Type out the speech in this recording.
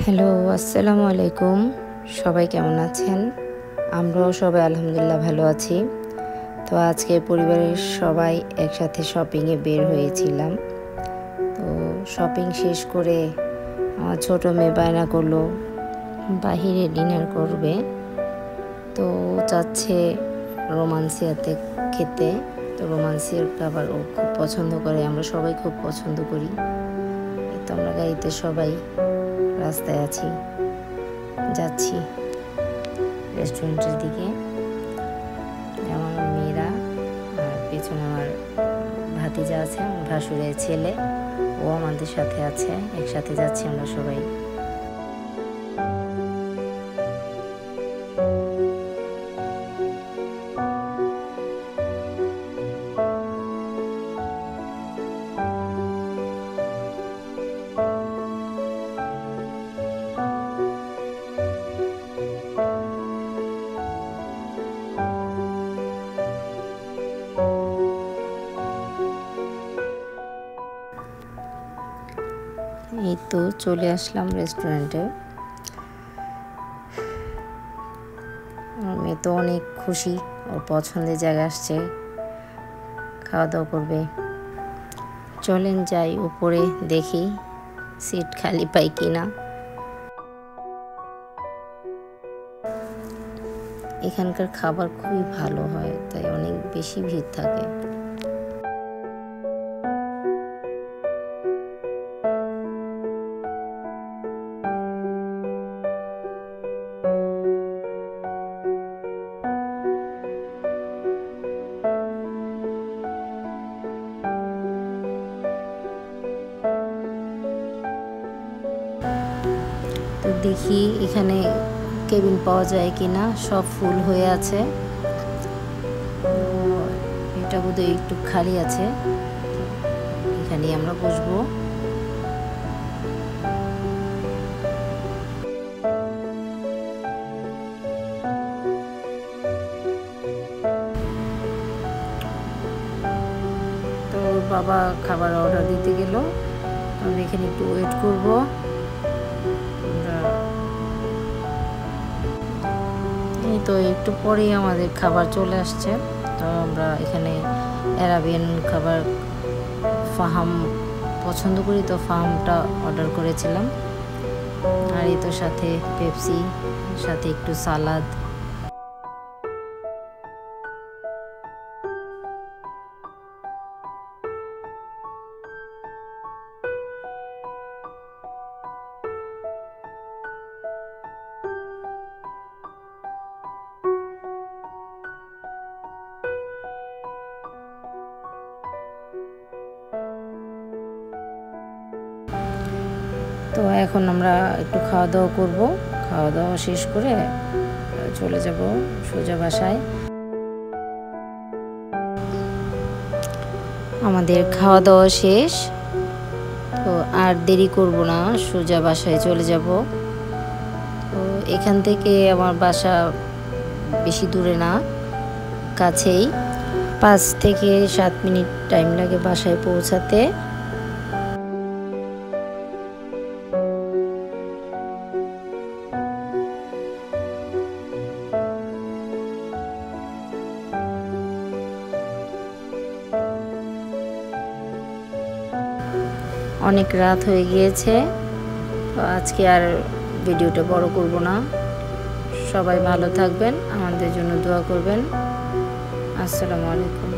Hello, আসসালামু আলাইকুম। সবাই কেমন আছেন? আমরাও সবাই আলহামদুলিল্লাহ ভালো আছি। তো আজকে পরিবারের সবাই একসাথে শপিংয়ে বের হয়েছিলাম। তো শপিং শেষ করে আমার ছোটো মেয়ে বায়না করলো বাহিরে ডিনার করবে। তো চাচ্ছে রোমান্সিয়াতে খেতে। তো রোমান্সিয়ার খাবার ও খুব পছন্দ করে, আমরা সবাই খুব পছন্দ করি। তো আমরা গাড়িতে সবাই রাস্তায় যাচ্ছি রেস্টুরেন্টের দিকে। আমার মেয়েরা আর পেছনে আমার ভাতিজা আছে, আমার ভাসুরের ছেলে, ও আমাদের সাথে আছে। একসাথে যাচ্ছি আমরা সবাই। এই তো চলে আসলাম রেস্টুরেন্টে। আমার মেয়ে তো অনেক খুশি, ওর পছন্দের জায়গা আসছে, খাওয়া দাওয়া করবে। চলেন যাই উপরে, দেখি সিট খালি পাই কিনা। এখানকার খাবার খুবই ভালো হয়, তাই অনেক বেশি ভিড় থাকে। তো দেখি এখানে কেবিন পাওয়া যায় কিনা, সব ফুল হয়ে আছে। এটা বোধহয় একটু খালি আছে, এখানেই আমরা বসবো। তো বাবা খাবার অর্ডার দিতে গেল, আমরা এখানে একটু ওয়েট করবো। এই তো একটু পরেই আমাদের খাবার চলে আসছে। তো আমরা এখানে অ্যারাবিয়ান খাবার, ফাহাম পছন্দ করি, তো ফাহামটা অর্ডার করেছিলাম। আর এই তো সাথে পেপসি, সাথে একটু সালাদ। তো এখন আমরা একটু খাওয়া দাওয়া করব। খাওয়া দাওয়া শেষ করে চলে যাব সোজা বাসায়। আমাদের খাওয়া দাওয়া শেষ, তো আর দেরি করব না, সোজা বাসায় চলে যাব। তো এখান থেকে আমার বাসা বেশি দূরে না, কাছেই, 5 থেকে 7 মিনিট টাইম লাগে বাসায় পৌঁছাতে। অনেক রাত হয়ে গিয়েছে, তো আজকে আর ভিডিওটা বড় করব না। সবাই ভালো থাকবেন, আমাদের জন্য দোয়া করবেন। আসসালামু আলাইকুম।